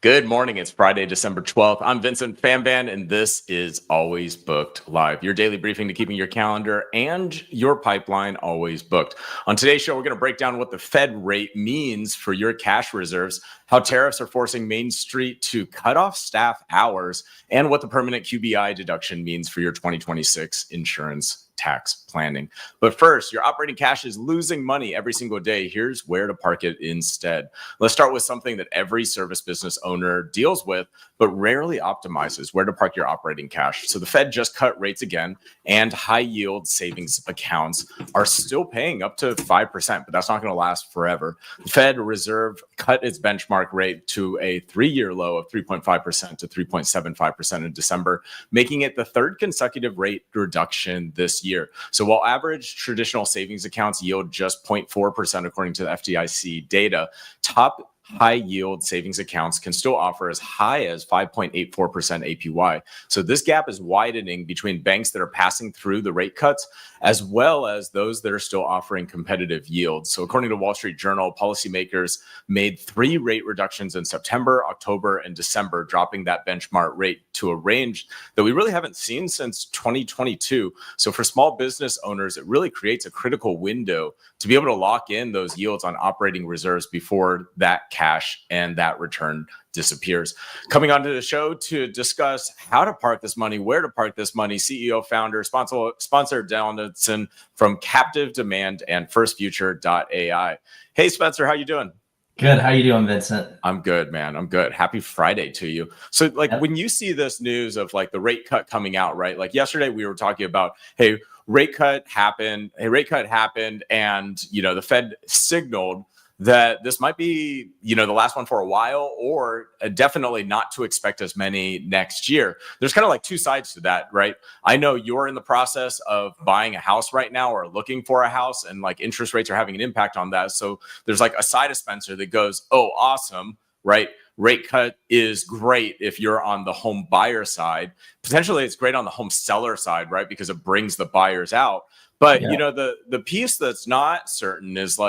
Good morning. It's Friday, December 12th. I'm Vincent Fanvan, and this is Always Booked Live, your daily briefing to keeping your calendar and your pipeline always booked. On today's show, we're going to break down what the Fed rate means for your cash reserves, how tariffs are forcing Main Street to cut off staff hours, and what the permanent QBI deduction means for your 2026 insurance tax planning. But first, your operating cash is losing money every single day. Here's where to park it instead. Let's start with something that every service business owner deals with, but rarely optimizes: where to park your operating cash. So the Fed just cut rates again, and high yield savings accounts are still paying up to 5%, but that's not going to last forever. The Fed Reserve cut its benchmark rate to a 3-year low of 3.5% to 3.75% in December, making it the third consecutive rate reduction this year. So while average traditional savings accounts yield just 0.4% according to the FDIC data, top high yield savings accounts can still offer as high as 5.84% APY. So this gap is widening between banks that are passing through the rate cuts as well as those that are still offering competitive yields. So according to Wall Street Journal, policymakers made 3 rate reductions in September, October, and December, dropping that benchmark rate to a range that we really haven't seen since 2022. So for small business owners, it really creates a critical window to be able to lock in those yields on operating reserves before that cash and that return disappears. Coming onto the show to discuss how to park this money, where to park this money, CEO, founder, sponsor Donaldson from Captive Demand and FirstFuture.ai. Hey, Spencer, how you doing? Good. How you doing, Vincent? I'm good, man. I'm good. Happy Friday to you. So when you see this news of the rate cut coming out, right? Like yesterday we were talking about, hey, rate cut happened. And, the Fed signaled that this might be, the last one for a while, or definitely not to expect as many next year. There's kind of 2 sides to that, right? I know you're in the process of buying a house right now or looking for a house, and interest rates are having an impact on that. So there's a side of Spencer that goes, oh, awesome, right? Rate cut is great if you're on the home buyer side. Potentially it's great on the home seller side, right? Because it brings the buyers out. But, the piece that's not certain is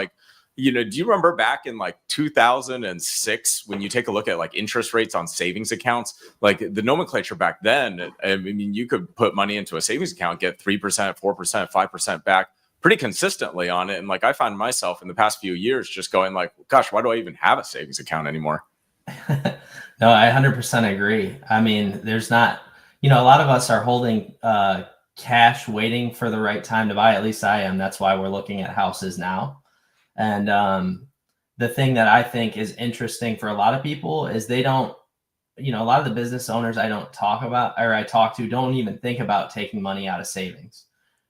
do you remember back in 2006 when you take a look at interest rates on savings accounts? The nomenclature back then, I mean, you could put money into a savings account, get 3%, 4%, 5% back pretty consistently on it. And I find myself in the past few years just going gosh, why do I even have a savings account anymore? No, I 100% agree. I mean, there's not, a lot of us are holding cash waiting for the right time to buy. At least I am. That's why we're looking at houses now. And the thing that I think is interesting for a lot of people is they don't, a lot of the business owners I talk to don't even think about taking money out of savings.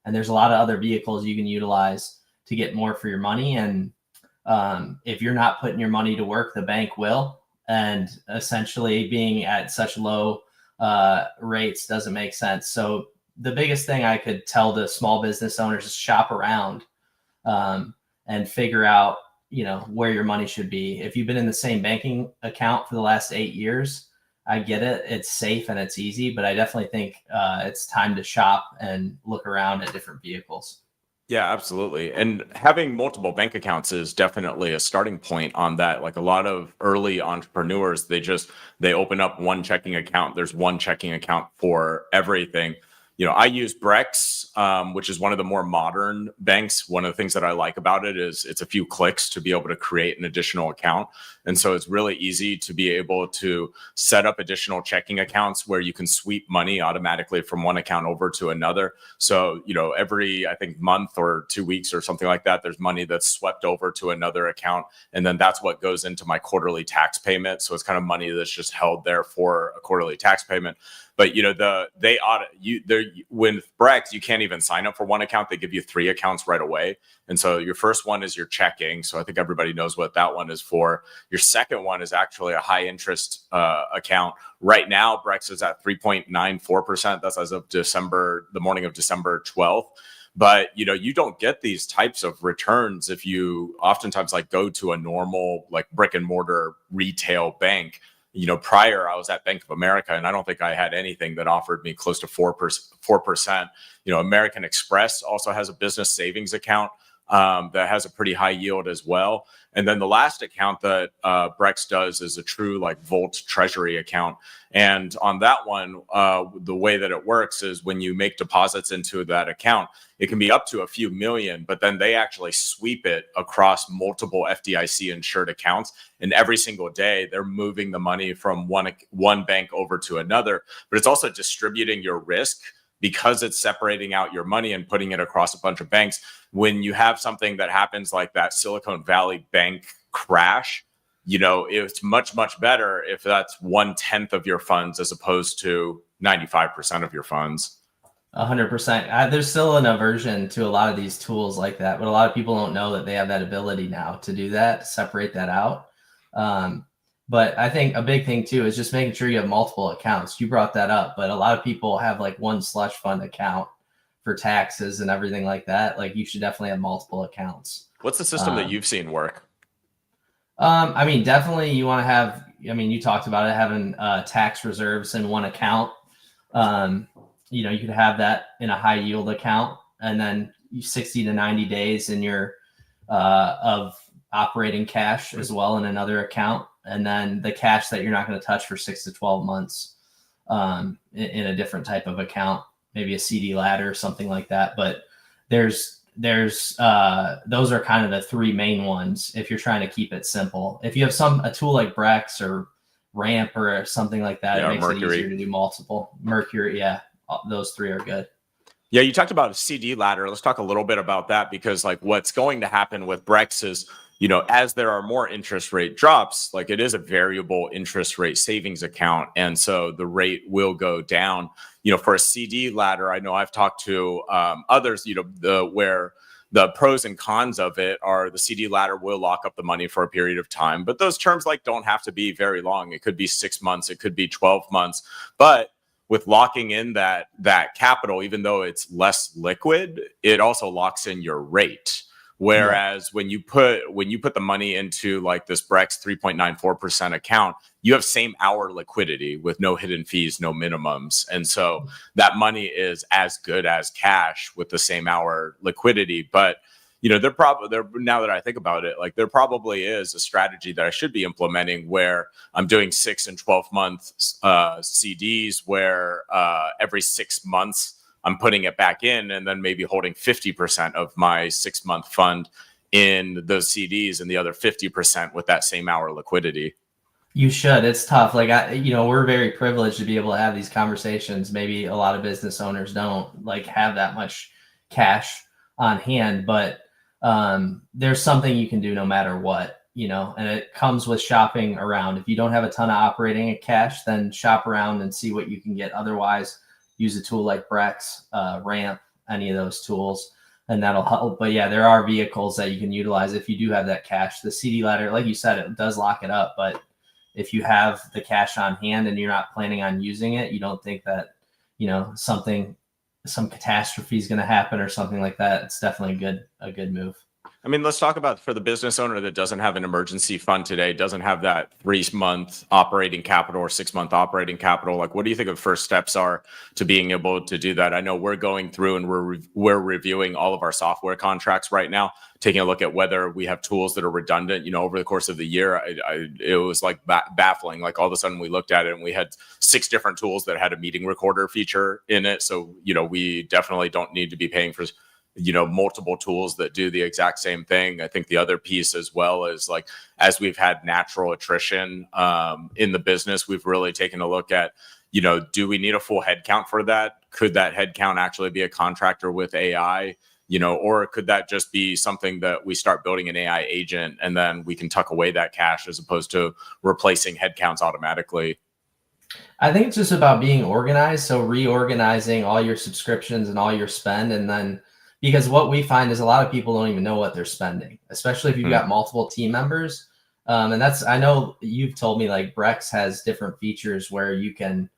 And there's a lot of other vehicles you can utilize to get more for your money. And if you're not putting your money to work, the bank will. And essentially being at such low rates doesn't make sense. So the biggest thing I could tell the small business owners is shop around and figure out, where your money should be. If you've been in the same banking account for the last 8 years, I get it. It's safe and it's easy, but I definitely think it's time to shop and look around at different vehicles. Yeah, absolutely. And having multiple bank accounts is definitely a starting point on that. A lot of early entrepreneurs, they open up one checking account. There's one checking account for everything. I use Brex, which is one of the more modern banks. One of the things that I like about it is it's a few clicks to be able to create an additional account. And so it's really easy to be able to set up additional checking accounts where you can sweep money automatically from one account over to another. So, every, I think, month or 2 weeks or something like that, there's money that's swept over to another account. And then that's what goes into my quarterly tax payment. So it's kind of money that's just held there for a quarterly tax payment. But with Brex, you can't even sign up for one account. They give you 3 accounts right away. And so your first one is your checking. So I think everybody knows what that one is for. Your second one is actually a high interest account. Right now, Brex is at 3.94%. That's as of the morning of December 12th. But, you don't get these types of returns if you oftentimes go to a normal brick and mortar retail bank. Prior I was at Bank of America, and I don't think I had anything that offered me close to 4%. American Express also has a business savings account. that has a pretty high yield as well. And then the last account that Brex does is a true like Volt Treasury account. And on that one, the way that it works is when you make deposits into that account, it can be up to a few million, but then they actually sweep it across multiple FDIC insured accounts. And every single day, they're moving the money from one bank over to another. But it's also distributing your risk because it's separating out your money and putting it across a bunch of banks. When you have something that happens like that Silicon Valley Bank crash, it's much, much better if that's 1/10 of your funds as opposed to 95% of your funds. 100%. There's still an aversion to a lot of these tools like that, but a lot of people don't know that they have that ability now to do that, to separate that out. But I think a big thing too is just making sure you have multiple accounts. You brought that up, but a lot of people have like one slush fund account for taxes and everything like that. Like you should definitely have multiple accounts. What's the system that you've seen work? I mean, definitely you want to have, you talked about it, having tax reserves in one account. You could have that in a high yield account, and then 60 to 90 days in your of operating cash as well in another account. And then the cash that you're not going to touch for 6 to 12 months in a different type of account, maybe a CD ladder or something like that. But there's those are kind of the three main ones if you're trying to keep it simple. If you have a tool like Brex or Ramp or something like that, it makes Mercury. It easier to do multiple. Mercury, yeah, those three are good. Yeah, you talked about a CD ladder. Let's talk a little bit about that, because like what's going to happen with Brex is, as there are more interest rate drops, like it is a variable interest rate savings account. And so the rate will go down. For a CD ladder, I know I've talked to others, where the pros and cons of it are the CD ladder will lock up the money for a period of time. But those terms don't have to be very long. It could be 6 months. It could be 12 months. But with locking in that capital, even though it's less liquid, it also locks in your rate. Whereas when you put the money into like this Brex 3.94% account, you have same hour liquidity with no hidden fees, no minimums. And so that money is as good as cash with the same hour liquidity. But, now that I think about it, like there probably is a strategy that I should be implementing where I'm doing 6 and 12-month CDs where every 6 months I'm putting it back in, and then maybe holding 50% of my 6-month fund in those CDs and the other 50% with that same hour liquidity. You should. It's tough. Like, we're very privileged to be able to have these conversations. Maybe a lot of business owners don't have that much cash on hand, but there's something you can do no matter what, and it comes with shopping around. If you don't have a ton of operating cash, then shop around and see what you can get. Otherwise, use a tool like Brex, Ramp, any of those tools, and that'll help. But yeah, there are vehicles that you can utilize if you do have that cash. The CD ladder, like you said, it does lock it up. But if you have the cash on hand and you're not planning on using it, you don't think that, some catastrophe is going to happen or something like that, it's definitely a good move. I mean, let's talk about for the business owner that doesn't have an emergency fund today, doesn't have that 3-month operating capital or 6-month operating capital. Like, what do you think the first steps are to being able to do that? I know we're going through and we're reviewing all of our software contracts right now, taking a look at whether we have tools that are redundant. Over the course of the year, it was like baffling. Like all of a sudden we looked at it and we had 6 different tools that had a meeting recorder feature in it. So, we definitely don't need to be paying for multiple tools that do the exact same thing. I think the other piece as well is like, as we've had natural attrition in the business, we've really taken a look at, do we need a full headcount for that? Could that headcount actually be a contractor with AI? Or could that just be something that we start building an AI agent and then we can tuck away that cash as opposed to replacing headcounts automatically? I think it's just about being organized. So reorganizing all your subscriptions and all your spend, and then because what we find is a lot of people don't even know what they're spending, especially if you've got multiple team members. And I know you've told me like Brex has different features where you can,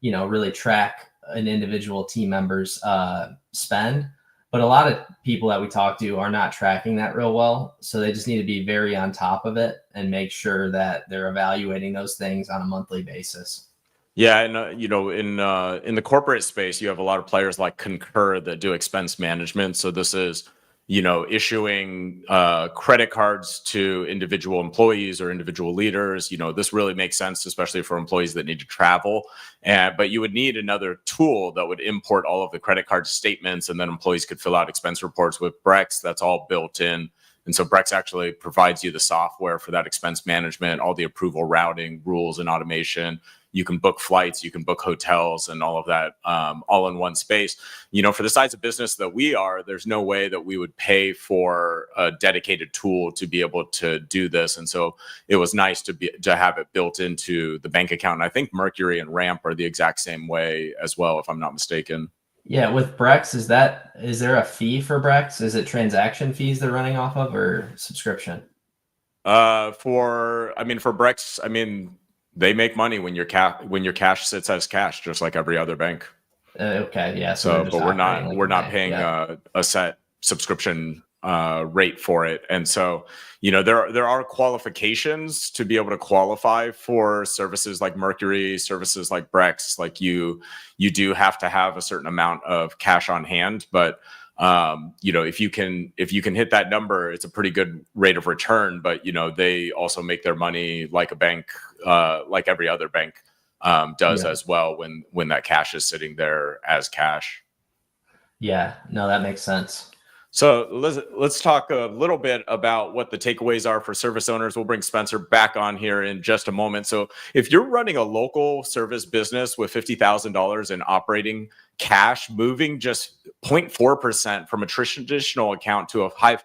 really track an individual team member's spend. But a lot of people that we talk to are not tracking that real well. So they just need to be very on top of it and make sure that they're evaluating those things on a monthly basis. Yeah, and in the corporate space, you have a lot of players like Concur that do expense management. So this is, issuing credit cards to individual employees or individual leaders. This really makes sense, especially for employees that need to travel. But you would need another tool that would import all of the credit card statements, and then employees could fill out expense reports with Brex. That's all built in. And so Brex actually provides you the software for that expense management, all the approval routing, rules, and automation. You can book flights, you can book hotels, and all of that all in one space. For the size of business that we are, there's no way that we would pay for a dedicated tool to be able to do this. And so it was nice to have it built into the bank account. And I think Mercury and Ramp are the exact same way as well, if I'm not mistaken. Yeah, with Brex, is there a fee for Brex? Is it transaction fees they're running off of, or subscription? For Brex, they make money when your cash sits as cash, just like every other bank. Okay, yeah. But we're not paying a set subscription rate for it. And so, there are qualifications to be able to qualify for services like Mercury, services like Brex. Like you do have to have a certain amount of cash on hand, but if you can hit that number, it's a pretty good rate of return. But they also make their money like a bank, like every other bank does as well when that cash is sitting there as cash. Yeah, no, that makes sense. So let's talk a little bit about what the takeaways are for service owners. We'll bring Spencer back on here in just a moment. So if you're running a local service business with $50,000 in operating cash, moving just 0.4% from a traditional account to a 5%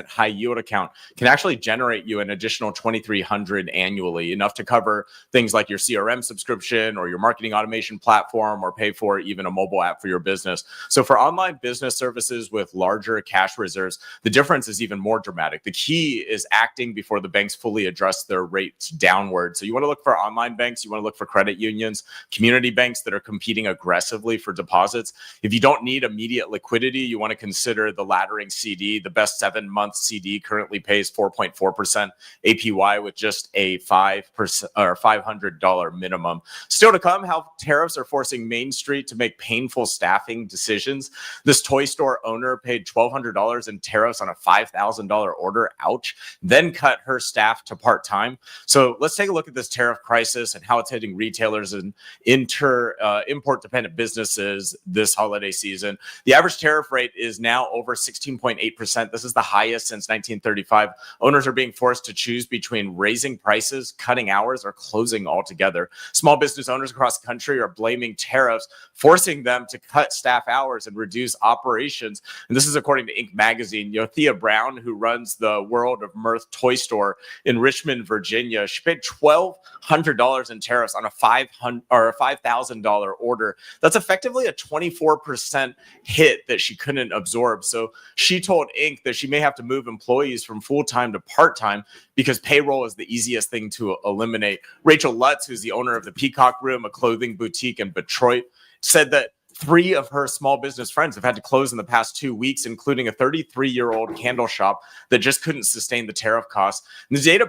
high yield account can actually generate you an additional $2,300 annually, enough to cover things like your CRM subscription or your marketing automation platform, or pay for even a mobile app for your business. So for online business services with larger cash reserves, the difference is even more dramatic. The key is acting before the banks fully adjust their rates downward. So you want to look for online banks, you want to look for credit unions, community banks that are competing aggressively for deposits. If you don't need immediate liquidity, you want to consider the laddering CD. The best 7-month CD currently pays 4.4% APY with just a 5% or $500 minimum. Still to come, how tariffs are forcing Main Street to make painful staffing decisions. This toy store owner paid $1,200 in tariffs on a $5,000 order. Ouch. Then cut her staff to part-time. So let's take a look at this tariff crisis and how it's hitting retailers and import-dependent businesses this holiday season. The average tariff rate is now over 16.8%. This is the highest since 1935. Owners are being forced to choose between raising prices, cutting hours, or closing altogether. Small business owners across the country are blaming tariffs, forcing them to cut staff hours and reduce operations. And this is according to Inc. magazine. Thea Brown, who runs the World of Mirth toy store in Richmond, Virginia, she paid $1,200 in tariffs on a $5,000 order. That's effectively a 24% hit that she couldn't absorb. So she told Inc. that she may have to move employees from full-time to part-time because payroll is the easiest thing to eliminate. Rachel Lutz, who's the owner of the Peacock Room, a clothing boutique in Detroit, said that 3 of her small business friends have had to close in the past 2 weeks, including a 33-year-old candle shop that just couldn't sustain the tariff costs. And the data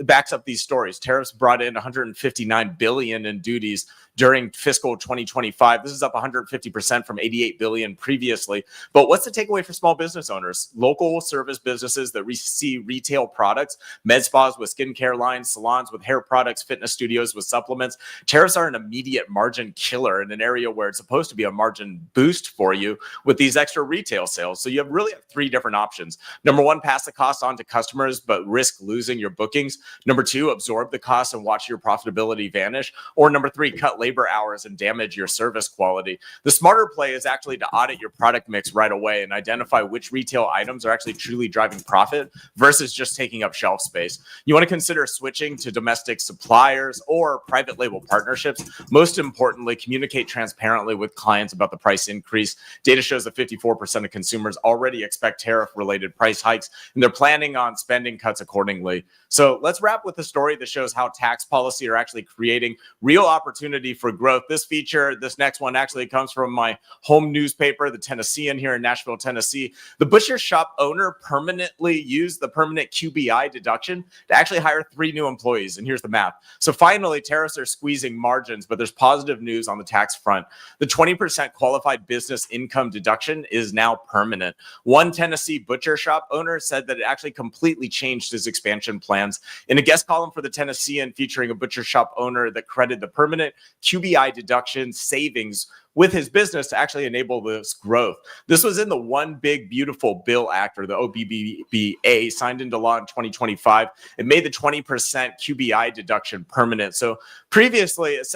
backs up these stories. Tariffs brought in $159 billion in duties during fiscal 2025. This is up 150% from $88 billion previously. But what's the takeaway for small business owners? Local service businesses that see retail products, med spas with skincare lines, salons with hair products, fitness studios with supplements. Tariffs are an immediate margin killer in an area where it's supposed to be a margin boost for you with these extra retail sales. So you really have 3 different options. Number 1, pass the cost on to customers, but risk losing your bookings. Number 2, absorb the cost and watch your profitability vanish. Or number 3, cut labor hours and damage your service quality. The smarter play is actually to audit your product mix right away and identify which retail items are actually truly driving profit versus just taking up shelf space. You want to consider switching to domestic suppliers or private label partnerships. Most importantly, communicate transparently with clients about the price increase. Data shows that 54% of consumers already expect tariff-related price hikes, and they're planning on spending cuts accordingly. So let's wrap with a story that shows how tax policy are actually creating real opportunity for growth. This feature, this next one actually comes from my home newspaper, the Tennessean here in Nashville, Tennessee. The butcher shop owner permanently used the permanent QBI deduction to actually hire 3 new employees. And here's the math. So finally, tariffs are squeezing margins, but there's positive news on the tax front. The 20% qualified business income deduction is now permanent. One Tennessee butcher shop owner said that it actually completely changed his expansion plans. In a guest column for the Tennessean featuring a butcher shop owner that credited the permanent QBI deduction savings with his business to actually enable this growth. This was in the One Big Beautiful Bill Act, or the OBBBA, signed into law in 2025. It made the 20% QBI deduction permanent. So previously, it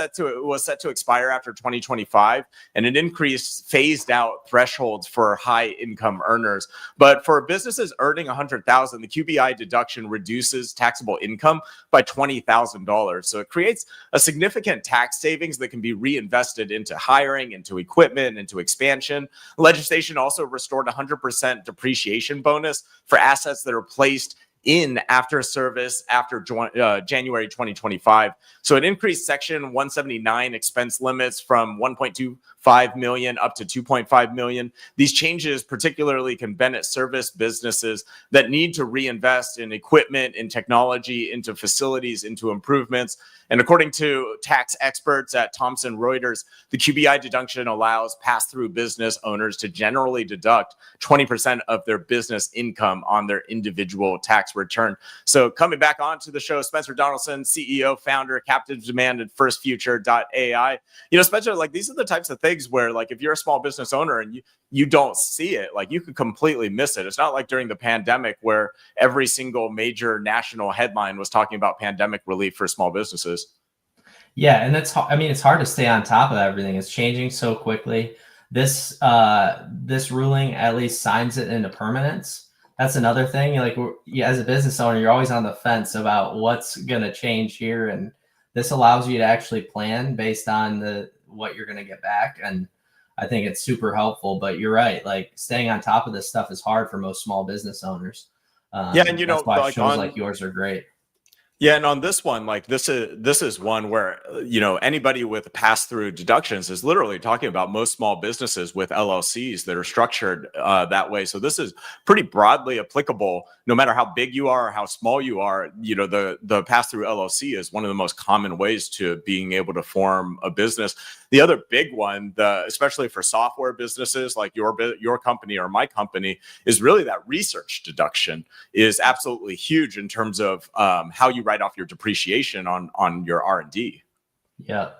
was set to expire after 2025, and it increased phased out thresholds for high income earners. But for businesses earning $100,000, the QBI deduction reduces taxable income by $20,000. So it creates a significant tax savings that can be reinvested into hiring, into equipment, into expansion. Legislation also restored 100% depreciation bonus for assets that are placed in after service after January 2025. So it increased Section 179 expense limits from 1.25 million up to 2.5 million. These changes particularly can benefit service businesses that need to reinvest in equipment, in technology, into facilities, into improvements. And according to tax experts at Thomson Reuters, the QBI deduction allows pass-through business owners to generally deduct 20% of their business income on their individual tax return. So coming back onto the show, Spencer Donaldson, CEO, founder, Captive Demand, and FirstFuture.ai. Spencer, like, these are the types of things where, like, if you're a small business owner and you don't see it, like, you could completely miss it. It's not like during the pandemic where every single major national headline was talking about pandemic relief for small businesses. Yeah, and it's hard to stay on top of everything. It's changing so quickly. This ruling at least signs it into permanence. That's another thing. Like, as a business owner, you're always on the fence about what's going to change here, and this allows you to actually plan based on what you're going to get back. And I think it's super helpful. But you're right. Like, staying on top of this stuff is hard for most small business owners. And that's why shows like yours are great. Yeah, and on this one, like, this is one where, anybody with pass-through deductions is literally talking about most small businesses with LLCs that are structured that way. So this is pretty broadly applicable, no matter how big you are or how small you are. The pass-through LLC is one of the most common ways to being able to form a business. The other big one, especially for software businesses like your company or my company, is really that research deduction is absolutely huge in terms of how you write off your depreciation on your R&D. Yeah.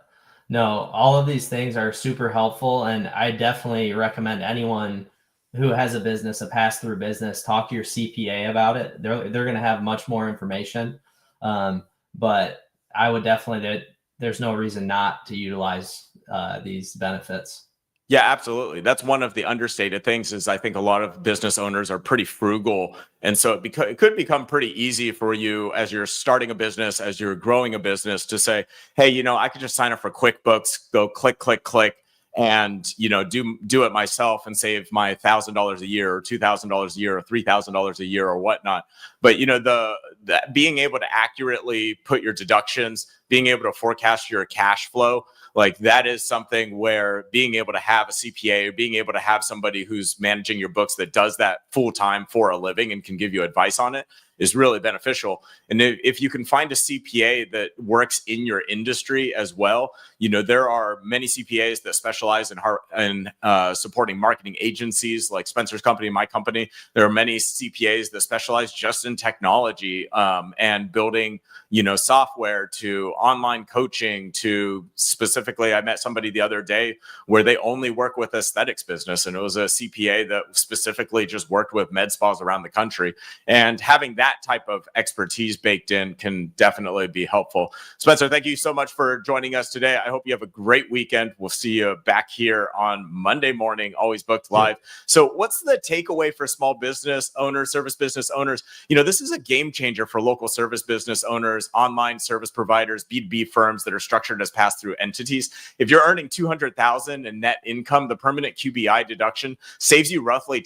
No, all of these things are super helpful. And I definitely recommend anyone who has a business, a pass-through business, talk to your CPA about it. They're going to have much more information. But I would definitely, there's no reason not to utilize these benefits. Yeah, absolutely. That's one of the understated things is I think a lot of business owners are pretty frugal. And so it could become pretty easy for you as you're starting a business, as you're growing a business, to say, hey, I could just sign up for QuickBooks, go click, click, click, and do it myself and save my $1,000 a year or $2,000 a year or $3,000 a year or whatnot. But the being able to accurately put your deductions, being able to forecast your cash flow, like, that is something where being able to have a CPA or being able to have somebody who's managing your books that does that full time for a living and can give you advice on it is really beneficial. And if you can find a CPA that works in your industry as well, there are many CPAs that specialize in supporting marketing agencies like Spencer's company, my company. There are many CPAs that specialize just in technology and building, software, to online coaching, to specifically, I met somebody the other day where they only work with aesthetics business, and it was a CPA that specifically just worked with med spas around the country. And having that type of expertise baked in can definitely be helpful. Spencer, thank you so much for joining us today. I hope you have a great weekend. We'll see you back here on Monday morning, always booked live. So what's the takeaway for small business owners, service business owners? This is a game changer for local service business owners, online service providers, B2B firms that are structured as pass-through entities. If you're earning $200,000 in net income, the permanent QBI deduction saves you roughly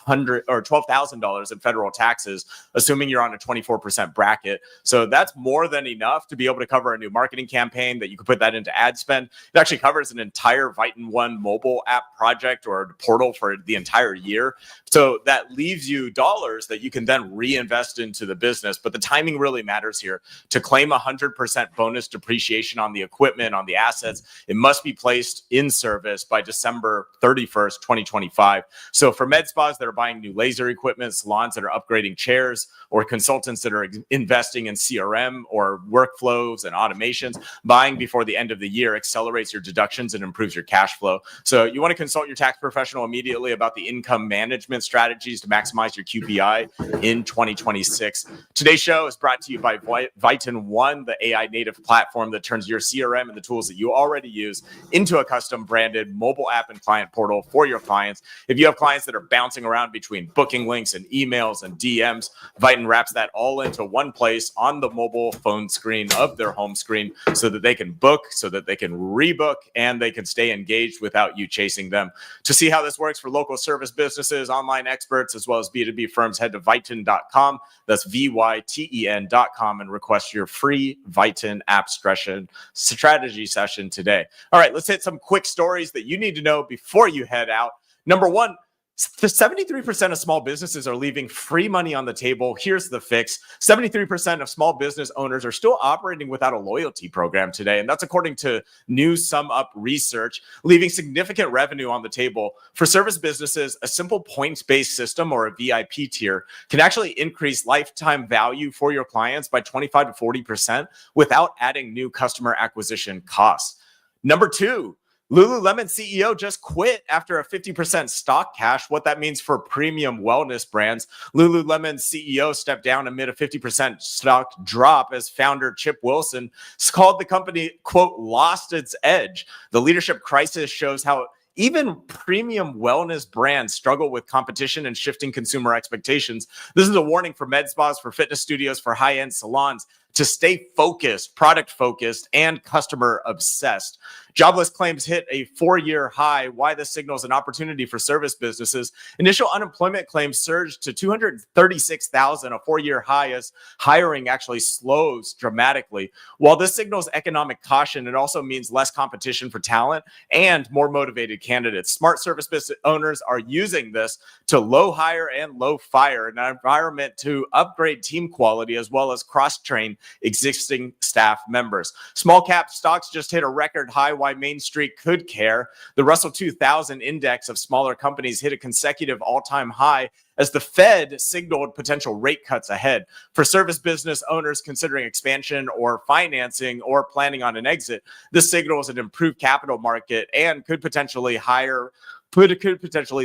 $12,000 in federal taxes, assuming you're on a 24% bracket. So that's more than enough to be able to cover a new marketing campaign that you could put that into ad spend. It actually covers an entire Viton One mobile app project or portal for the entire year. So that leaves you dollars that you can then reinvest into the business. But the timing really matters here. To claim 100% bonus depreciation on the equipment, on the assets, it must be placed in service by December 31st, 2025. So for med spas that are buying new laser equipment, salons that are upgrading chairs, or consultants that are investing in CRM or workflows and automations, buying before the end of the year accelerates your deductions and improves your cash flow. So you want to consult your tax professional immediately about the income management strategies to maximize your QBI in 2026. Today's show is brought to you by Viton One, the AI native platform that turns your CRM and the tools that you already use into a custom branded mobile app and client portal for your clients. If you have clients that are bouncing around between booking links and emails and DMs, Viton wraps that all into one place on the mobile phone screen of their home screen so that they can book, so that they can rebook, and they can stay engaged without you chasing them. To see how this works for local service businesses, online experts, as well as B2B firms, head to Viton.com. That's VYTEN.com and request your free Viton app strategy session today. All right, let's hit some quick stories that you need to know before you head out. Number one, 73% of small businesses are leaving free money on the table. Here's the fix. 73% of small business owners are still operating without a loyalty program today. And that's according to new SumUp research, leaving significant revenue on the table. For service businesses, a simple points-based system or a VIP tier can actually increase lifetime value for your clients by 25 to 40% without adding new customer acquisition costs. Number two, Lululemon CEO just quit after a 50% stock cash. What that means for premium wellness brands. Lululemon CEO stepped down amid a 50% stock drop as founder Chip Wilson called the company, quote, lost its edge. The leadership crisis shows how even premium wellness brands struggle with competition and shifting consumer expectations. This is a warning for med spas, for fitness studios, for high-end salons to stay focused, product focused, and customer obsessed. Jobless claims hit a 4-year high. Why this signals an opportunity for service businesses. Initial unemployment claims surged to 236,000, a 4-year high, as hiring actually slows dramatically. While this signals economic caution, it also means less competition for talent and more motivated candidates. Smart service business owners are using this to low hire and low fire, an environment to upgrade team quality as well as cross-train existing staff members. Small cap stocks just hit a record high. Why Main Street could care. The Russell 2000 index of smaller companies hit a consecutive all-time high as the Fed signaled potential rate cuts ahead. For service business owners considering expansion or financing or planning on an exit, this signals an improved capital market and could potentially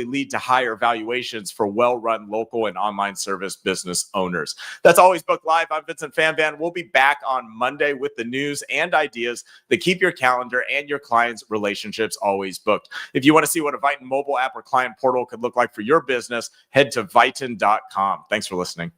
lead to higher valuations for well-run local and online service business owners. That's Always Booked Live. I'm Vincent Fanvan. We'll be back on Monday with the news and ideas that keep your calendar and your clients' relationships always booked. If you want to see what a Viton mobile app or client portal could look like for your business, head to Viton.com. Thanks for listening.